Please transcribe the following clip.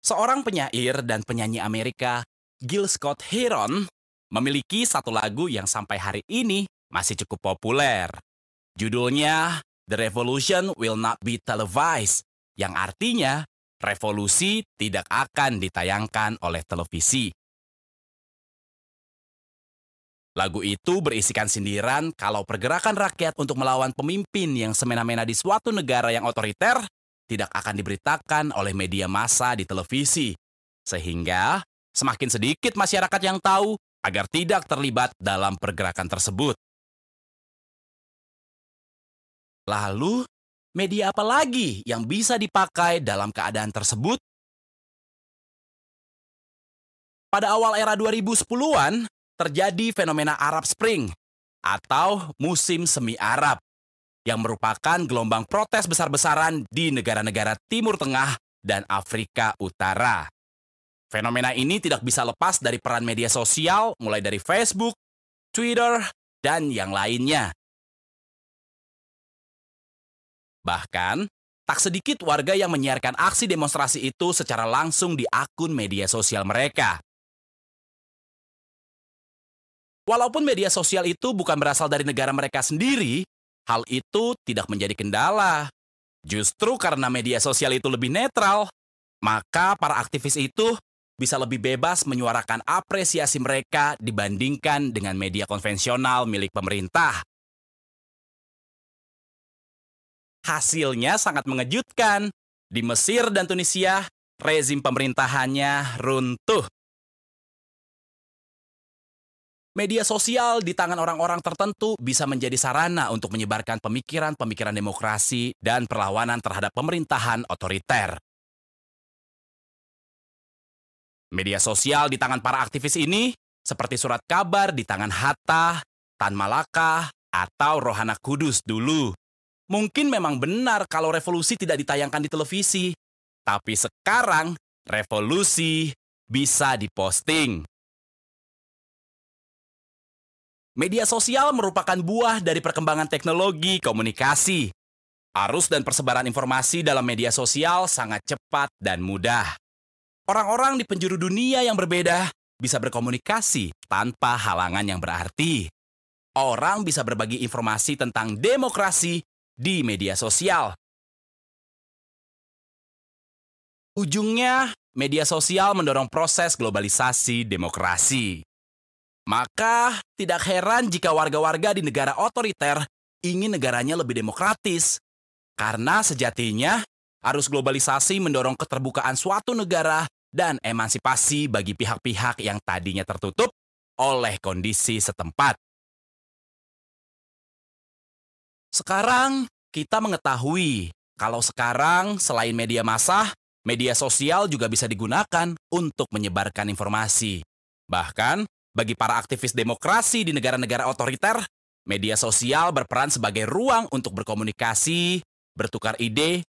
Seorang penyair dan penyanyi Amerika, Gil Scott-Heron, memiliki satu lagu yang sampai hari ini masih cukup populer. Judulnya The Revolution Will Not Be Televised, yang artinya revolusi tidak akan ditayangkan oleh televisi. Lagu itu berisikan sindiran kalau pergerakan rakyat untuk melawan pemimpin yang semena-mena di suatu negara yang otoriter tidak akan diberitakan oleh media massa di televisi. Sehingga semakin sedikit masyarakat yang tahu agar tidak terlibat dalam pergerakan tersebut. Lalu, media apa lagi yang bisa dipakai dalam keadaan tersebut? Pada awal era 2010-an, terjadi fenomena Arab Spring atau musim semi Arab yang merupakan gelombang protes besar-besaran di negara-negara Timur Tengah dan Afrika Utara. Fenomena ini tidak bisa lepas dari peran media sosial mulai dari Facebook, Twitter, dan yang lainnya. Bahkan, tak sedikit warga yang menyiarkan aksi demonstrasi itu secara langsung di akun media sosial mereka. Walaupun media sosial itu bukan berasal dari negara mereka sendiri, hal itu tidak menjadi kendala. Justru karena media sosial itu lebih netral, maka para aktivis itu bisa lebih bebas menyuarakan apresiasi mereka dibandingkan dengan media konvensional milik pemerintah. Hasilnya sangat mengejutkan. Di Mesir dan Tunisia, rezim pemerintahannya runtuh. Media sosial di tangan orang-orang tertentu bisa menjadi sarana untuk menyebarkan pemikiran-pemikiran demokrasi dan perlawanan terhadap pemerintahan otoriter. Media sosial di tangan para aktivis ini, seperti surat kabar di tangan Hatta, Tan Malaka, atau Rohana Kudus dulu. Mungkin memang benar kalau revolusi tidak ditayangkan di televisi. Tapi sekarang, revolusi bisa diposting. Media sosial merupakan buah dari perkembangan teknologi komunikasi. Arus dan persebaran informasi dalam media sosial sangat cepat dan mudah. Orang-orang di penjuru dunia yang berbeda bisa berkomunikasi tanpa halangan yang berarti. Orang bisa berbagi informasi tentang demokrasi di media sosial. Ujungnya, media sosial mendorong proses globalisasi demokrasi. Maka, tidak heran jika warga-warga di negara otoriter ingin negaranya lebih demokratis. Karena sejatinya, arus globalisasi mendorong keterbukaan suatu negara dan emansipasi bagi pihak-pihak yang tadinya tertutup oleh kondisi setempat. Sekarang, kita mengetahui kalau sekarang selain media massa, media sosial juga bisa digunakan untuk menyebarkan informasi. Bahkan, bagi para aktivis demokrasi di negara-negara otoriter, media sosial berperan sebagai ruang untuk berkomunikasi, bertukar ide,